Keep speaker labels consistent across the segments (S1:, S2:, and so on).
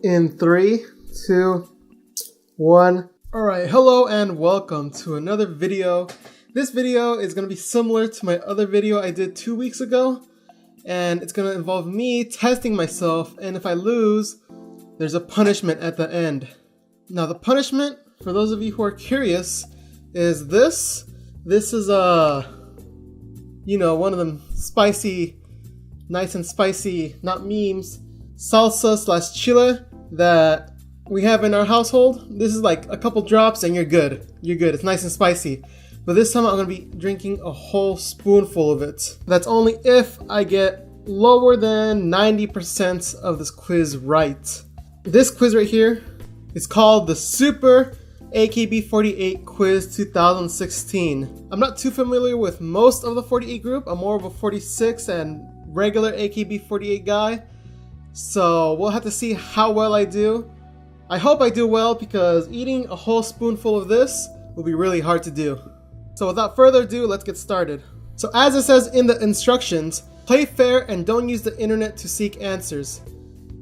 S1: In 3, 2, 1. Alright, hello and welcome to another video. This video is going to be similar to my other video I did 2 weeks ago. And it's going to involve me testing myself, and if I lose, there's a punishment at the end. Now the punishment, for those of you who are curious, is this. This is one of them spicy, nice and spicy, not memes, salsa / chile that we have in our household. This is like a couple drops and you're good. You're good. It's nice and spicy. But this time I'm going to be drinking a whole spoonful of it. That's only if I get lower than 90% of this quiz right. This quiz right here is called the Super AKB48 Quiz 2016. I'm not too familiar with most of the 48 group. I'm more of a 46 and regular AKB48 guy. So we'll have to see how well I do. I hope I do well because eating a whole spoonful of this will be really hard to do. So without further ado, let's get started. So as it says in the instructions, play fair and don't use the internet to seek answers.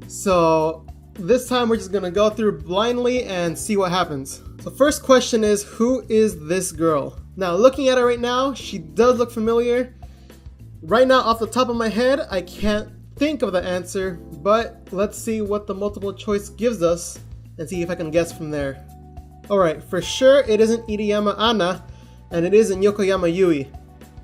S1: So this time we're just gonna go through blindly and see what happens. So first question is, who is this girl? Now looking at her right now, she does look familiar. Right now off the top of my head, I can't think of the answer, but let's see what the multiple choice gives us and see if I can guess from there. Alright, for sure it isn't Iriyama Anna and it isn't Yokoyama Yui.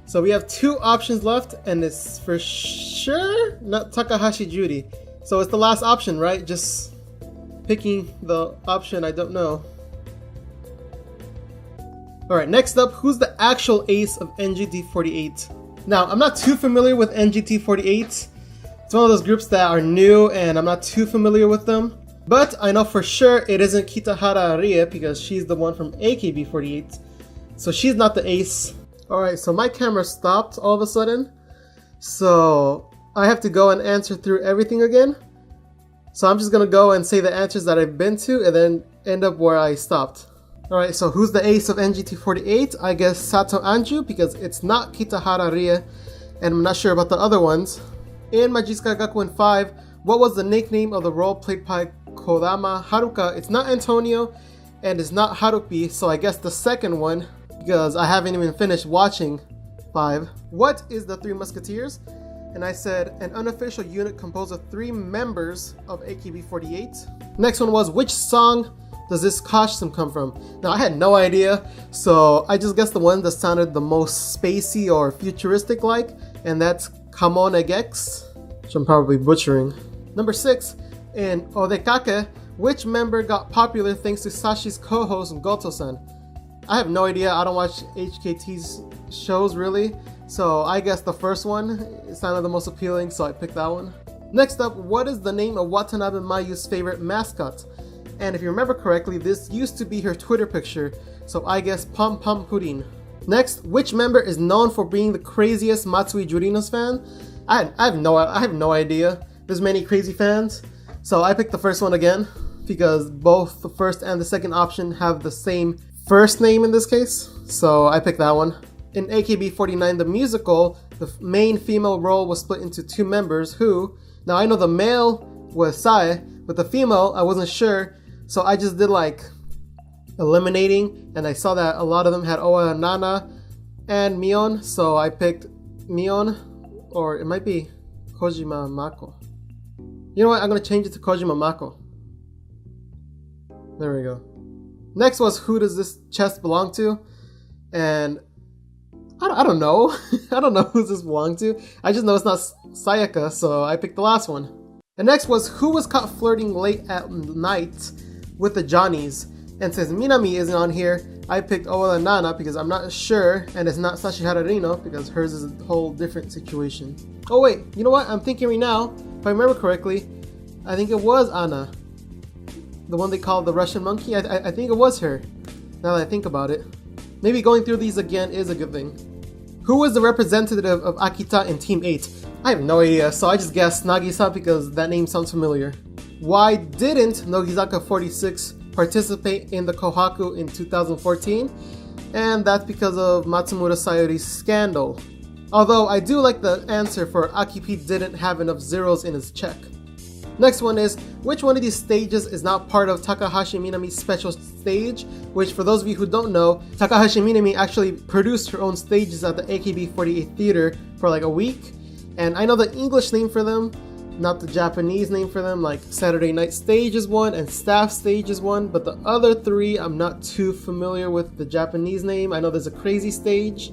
S1: So we have two options left and it's for sure not Takahashi Judy. So it's the last option, right? Just picking the option I don't know. Alright, next up, who's the actual ace of NGT48? Now, I'm not too familiar with NGT48. It's one of those groups that are new and I'm not too familiar with them. But I know for sure it isn't Kitahara Rie because she's the one from AKB48. So she's not the ace. Alright, so my camera stopped all of a sudden. So I have to go and answer through everything again. So I'm just gonna go and say the answers that I've been to and then end up where I stopped. Alright, so who's the ace of NGT48? I guess Sato Anju because it's not Kitahara Rie and I'm not sure about the other ones. In Magiska Gakuen 5, what was the nickname of the role played by Kodama Haruka? It's not Antonio and it's not Harupi, so I guess the second one because I haven't even finished watching 5. What is the Three Musketeers? And I said an unofficial unit composed of 3 members of AKB48. Next one was, which song does this costume come from? Now I had no idea, so I just guessed the one that sounded the most spacey or futuristic like, and that's Kamonegex, which I'm probably butchering. Number 6, in Odekake, which member got popular thanks to Sashi's co-host Goto-san? I have no idea, I don't watch HKT's shows really, so I guess the first one sounded the most appealing, so I picked that one. Next up, what is the name of Watanabe Mayu's favorite mascot? And if you remember correctly, this used to be her Twitter picture, so I guess Pom Pom Pudding. Next, which member is known for being the craziest Matsui Jurinos fan? I have no idea. There's many crazy fans. So I picked the first one again because both the first and the second option have the same first name in this case. So I picked that one. In AKB49 the musical, the main female role was split into 2 members who, now I know the male was Sae, but the female I wasn't sure. So I just did like eliminating, and I saw that a lot of them had Oa Nana and Mion, so I picked Mion, or it might be Kojima Mako. You know what, I'm gonna change it to Kojima Mako. There we go. Next was, who does this chest belong to? And I don't know. I don't know who this belongs to. I just know it's not Sayaka, so I picked the last one. And next was, who was caught flirting late at night with the Johnnies? And since Minami isn't on here, I picked Owa Nana because I'm not sure, and it's not Sashi Hararino because hers is a whole different situation. Oh wait, you know what? I'm thinking right now, if I remember correctly, I think it was Anna. The one they called the Russian monkey? I think it was her, now that I think about it. Maybe going through these again is a good thing. Who was the representative of Akita in Team 8? I have no idea, so I just guessed Nagisa because that name sounds familiar. Why didn't Nogizaka46 participate in the Kohaku in 2014? And that's because of Matsumura Sayori's scandal. Although I do like the answer for Akipi didn't have enough zeros in his check. Next one is, which one of these stages is not part of Takahashi Minami's special stage? Which, for those of you who don't know, Takahashi Minami actually produced her own stages at the AKB48 theater for like a week. And I know the English name for them, not the Japanese name for them, like Saturday Night Stage is one and Staff Stage is one, but the other three I'm not too familiar with the Japanese name. I know there's a Crazy Stage,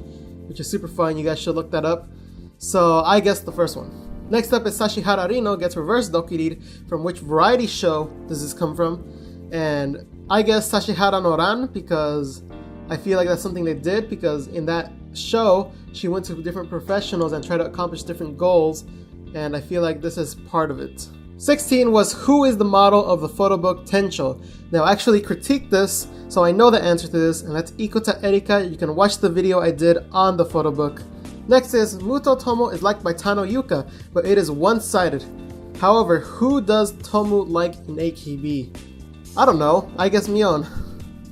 S1: which is super fun, you guys should look that up. So I guess the first one. Next up is Sashihara Rino gets reverse dokirid. From which variety show does this come from? And I guess Sashihara no Ran, because I feel like that's something they did, because in that show she went to different professionals and tried to accomplish different goals, and I feel like this is part of it. 16 was, who is the model of the photo book Tencho? Now I actually critiqued this, so I know the answer to this, and that's Ikota Erika. You can watch the video I did on the photo book. Next is, Muto Tomo is liked by Tano Yuka, but it is one-sided. However, who does Tomu like in AKB? I don't know, I guess Mion.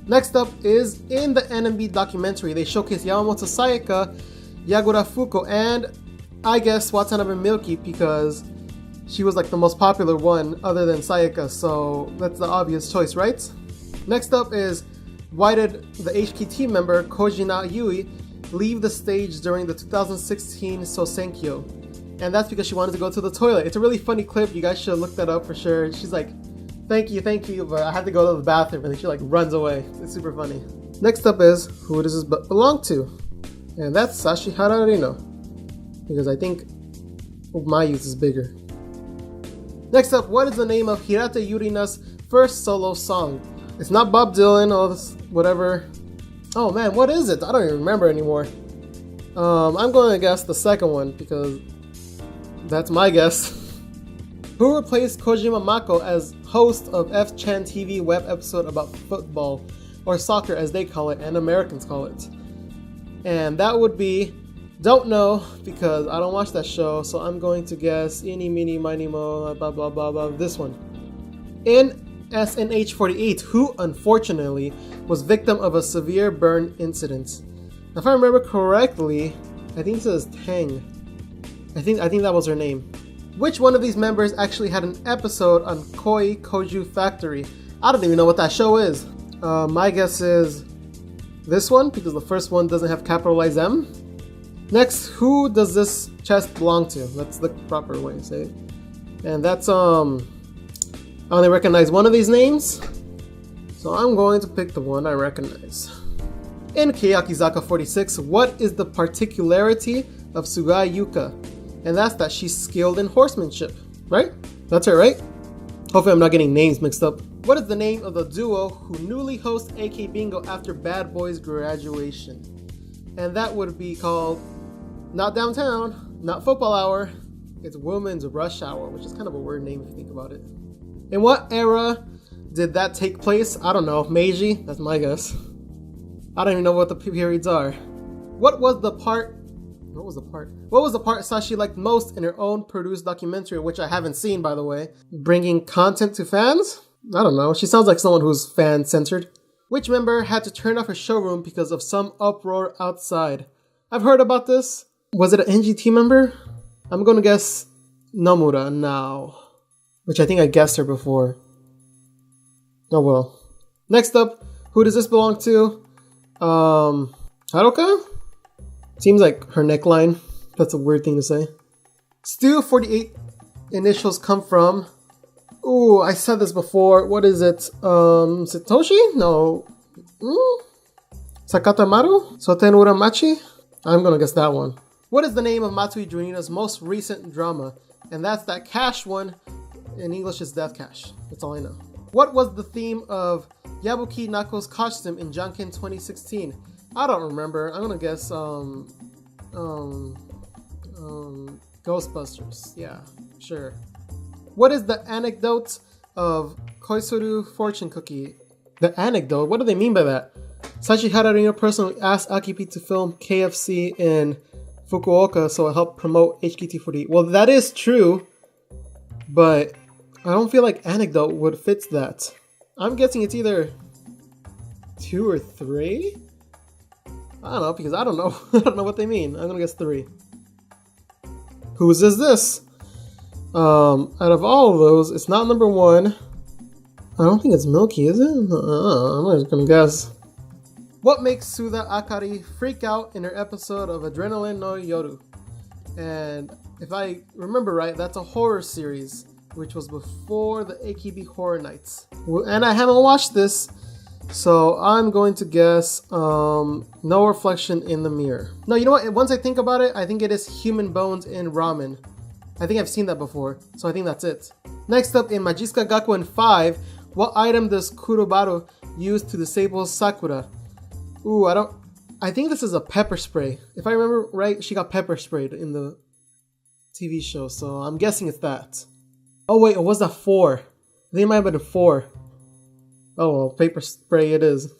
S1: Next up is, in the NMB documentary, they showcase Yamamoto Sayaka, Yagura Fuko, and I guess Watanabe Milky, because she was like the most popular one other than Sayaka, so that's the obvious choice, right? Next up is, why did the HKT member Kojina Yui leave the stage during the 2016 Sosenkyo? And that's because she wanted to go to the toilet. It's a really funny clip, you guys should look that up for sure. She's like, thank you, but I had to go to the bathroom, and then she like runs away. It's super funny. Next up is, who does this belong to? And that's Sashihara Rino, because I think my youth is bigger. Next up, what is the name of Hirata Yurina's first solo song? It's not Bob Dylan or this, whatever. Oh man, what is it? I don't even remember anymore. I'm going to guess the second one, because that's my guess. Who replaced Kojima Mako as host of F-Chan TV web episode about football, or soccer as they call it and Americans call it? And that would be, don't know, because I don't watch that show, so I'm going to guess Eeny, Meeny, Miny, Mo, blah blah blah blah, this one. In SNH48, who unfortunately was victim of a severe burn incident. Now, if I remember correctly, I think it says Tang. I think that was her name. Which one of these members actually had an episode on Koi Koju Factory? I don't even know what that show is. My guess is this one, because the first one doesn't have capitalized M. Next, who does this chest belong to? That's the proper way to say it. And that's I only recognize one of these names, so I'm going to pick the one I recognize. In Keyakizaka46, what is the particularity of Sugai Yuka? And that's that she's skilled in horsemanship, right? That's her, right? Hopefully I'm not getting names mixed up. What is the name of the duo who newly hosts AK Bingo after Bad Boys graduation? And that would be called, not Downtown, not Football Hour, it's Women's Rush Hour, which is kind of a weird name if you think about it. In what era did that take place? I don't know. Meiji? That's my guess. I don't even know what the periods are. What was the part Sashi liked most in her own produced documentary, which I haven't seen, by the way? Bringing content to fans? I don't know. She sounds like someone who's fan-censored. Which member had to turn off her showroom because of some uproar outside? I've heard about this. Was it an NGT member? I'm gonna guess Nomura now, which I think I guessed her before. Oh well. Next up, who does this belong to? Haruka? Seems like her neckline. That's a weird thing to say. Stu48 initials come from... Ooh, I said this before. What is it? Satoshi? No. Sakatamaru? Sotenura Machi? I'm gonna guess that one. What is the name of Matsui Drina's most recent drama? And that's that Cash one. In English, it's Death Cash. That's all I know. What was the theme of Yabuki Nako's costume in Janken 2016? I don't remember. I'm gonna guess Ghostbusters. Yeah, sure. What is the anecdote of Koisuru fortune cookie? The anecdote? What do they mean by that? Sashihara Rino personally asked Akipi to film KFC in Fukuoka so it helped promote HKT48. Well, that is true, but I don't feel like anecdote would fit that. I'm guessing it's either 2 or 3? I don't know, because I don't know. I don't know what they mean. I'm gonna guess 3. Whose is this? Out of all of those, it's not number 1. I don't think it's Milky, is it? I'm not just gonna guess. What makes Suda Akari freak out in her episode of Adrenaline no Yoru? And if I remember right, that's a horror series, which was before the AKB Horror Nights. And I haven't watched this, so I'm going to guess no reflection in the mirror. No, you know what? Once I think about it, I think it is human bones in ramen. I think I've seen that before, so I think that's it. Next up, in Majiska Gakuen 5, what item does Kurobaru use to disable Sakura? Ooh, I think this is a pepper spray. If I remember right, she got pepper sprayed in the TV show, so I'm guessing it's that. Oh wait, or was that 4? I think it might have been 4. Oh well, paper spray it is.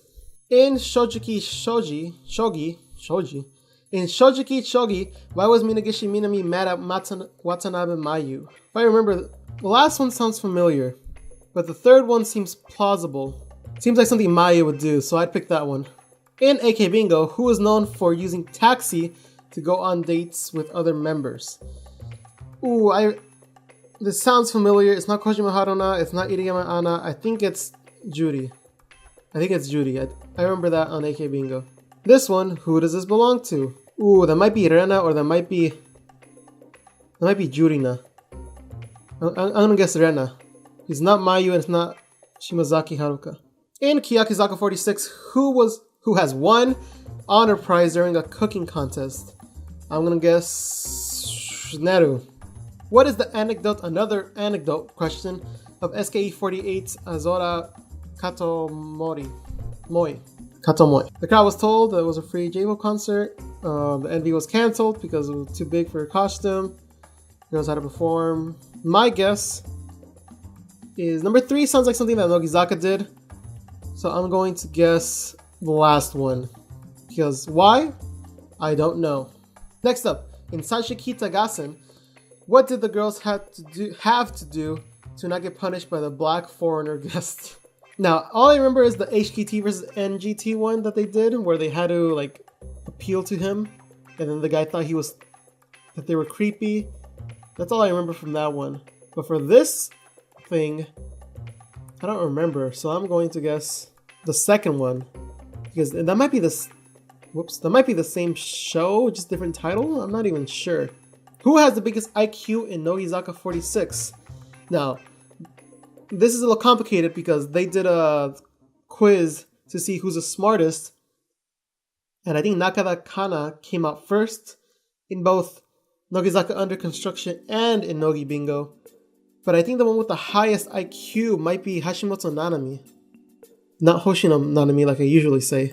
S1: In Shojiki Shogi, why was Minagishi Minami mad at Watanabe Mayu? If I remember, the last one sounds familiar, but the third one seems plausible. Seems like something Mayu would do, so I'd pick that one. In AK Bingo, who is known for using taxi to go on dates with other members? Ooh, this sounds familiar. It's not Kojima Haruna, it's not Iriyama Anna. I think it's Judy. I remember that on AK Bingo. This one, who does this belong to? Ooh, that might be Rena or that might be Drina. I'm gonna guess Rena. It's not Mayu and it's not Shimazaki Haruka. In Keyakizaka46, who has won honor prize during a cooking contest? I'm gonna guess Neru. What is the anecdote, another anecdote question, of SKE48's Azora Katomoi? The crowd was told that it was a free J-pop concert. The NV was cancelled because it was too big for her costume. Girls had to perform. My guess is number 3 sounds like something that Nogizaka did. So I'm going to guess the last one. Because why? I don't know. Next up, in Sanshikita Gassen, what did the girls have to do to not get punished by the black foreigner guest? Now, all I remember is the HKT versus NGT one that they did, where they had to like appeal to him, and then the guy thought that they were creepy. That's all I remember from that one. But for this thing, I don't remember, so I'm going to guess the second one, because that might be the same show, just different title. I'm not even sure. Who has the biggest IQ in Nogizaka46? Now, this is a little complicated because they did a quiz to see who's the smartest, and I think Nakada Kana came out first in both Nogizaka Under Construction and in Nogi Bingo. But I think the one with the highest IQ might be Hashimoto Nanami. Not Hoshino Nanami like I usually say.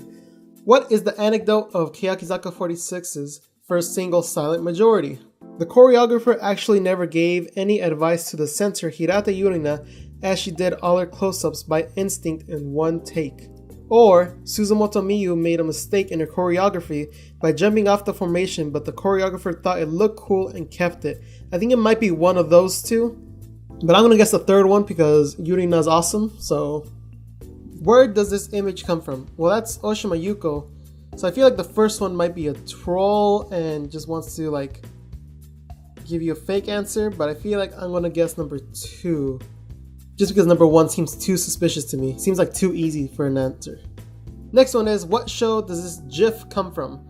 S1: What is the anecdote of Keyakizaka46's first single silent majority? The choreographer actually never gave any advice to the censor Hirata Yurina, as she did all her close-ups by instinct in one take. Or Suzumoto Miyu made a mistake in her choreography by jumping off the formation, but the choreographer thought it looked cool and kept it. I think it might be one of those two, but I'm gonna guess the third one because Yurina's awesome. So where does this image come from? Well, that's Oshima Yuko, so I feel like the first one might be a troll and just wants to like give you a fake answer, but I feel like I'm gonna guess number 2. Just because number 1 seems too suspicious to me. Seems like too easy for an answer. Next one is, what show does this GIF come from?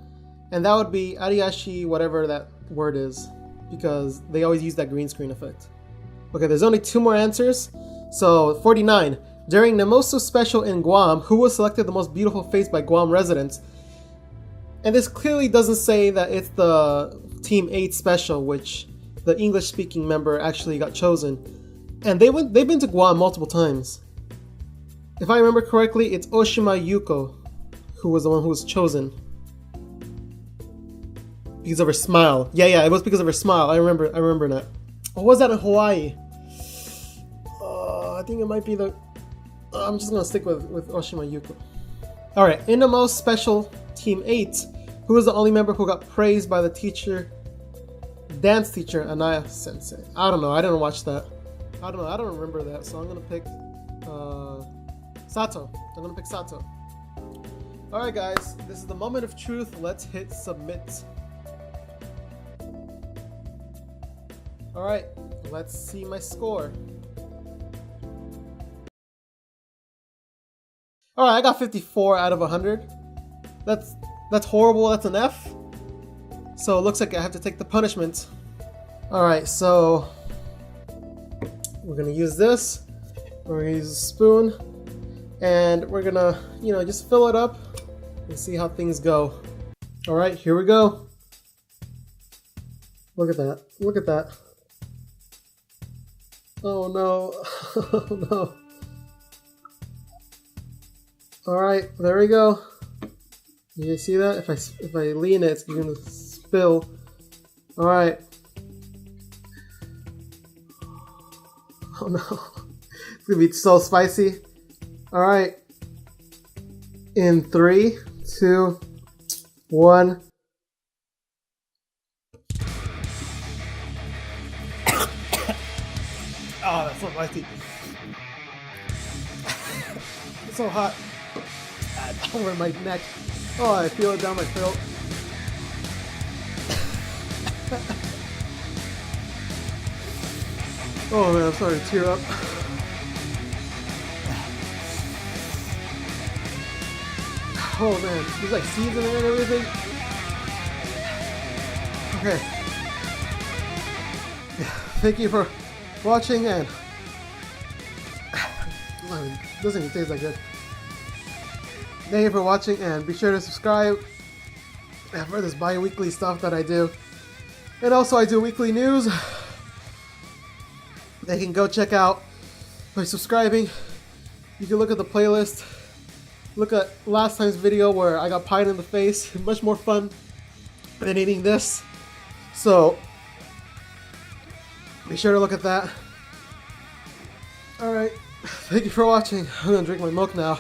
S1: And that would be Ariashi, whatever that word is, because they always use that green screen effect. Okay, there's only 2 more answers. So 49. During Nemosu special in Guam, who was selected the most beautiful face by Guam residents? And this clearly doesn't say that it's the Team 8 special, which the English-speaking member actually got chosen. And they've been to Guam multiple times. If I remember correctly, it's Oshima Yuko who was the one who was chosen. Because of her smile. Yeah, it was because of her smile. I remember that. Or was that in Hawaii? I think it might be the... I'm just gonna stick with Oshima Yuko. Alright, in the most special Team 8, who was the only member who got praised by the dance teacher, Anaya Sensei? I don't know, I didn't watch that. I don't remember that, so I'm gonna pick Sato. Alright guys, this is the moment of truth. Let's hit submit. Alright, Let's see my score. Alright, I got 54 out of 100. That's horrible, that's an F. So it looks like I have to take the punishment. Alright, so we're gonna use this. We're gonna use a spoon. And we're gonna, just fill it up and see how things go. Alright, here we go. Look at that. Look at that. Oh no. Oh no. Alright, there we go. You guys see that? If I lean it, it's gonna spill. Alright. Oh no. It's gonna be so spicy. Alright. In 3, 2, 1. Oh, that's so spicy. It's so hot. Over my neck. Oh, I feel it down my throat. Oh man, I'm starting to tear up. Oh man, there's like seeds in there and everything. Okay. Thank you for watching, and it doesn't even taste that good. Thank you for watching, and be sure to subscribe for this bi-weekly stuff that I do. And also I do weekly news. They can go check out by subscribing. You can look at the playlist. Look at last time's video where I got pied in the face. Much more fun than eating this. So be sure to look at that. Alright, thank you for watching. I'm gonna drink my milk now.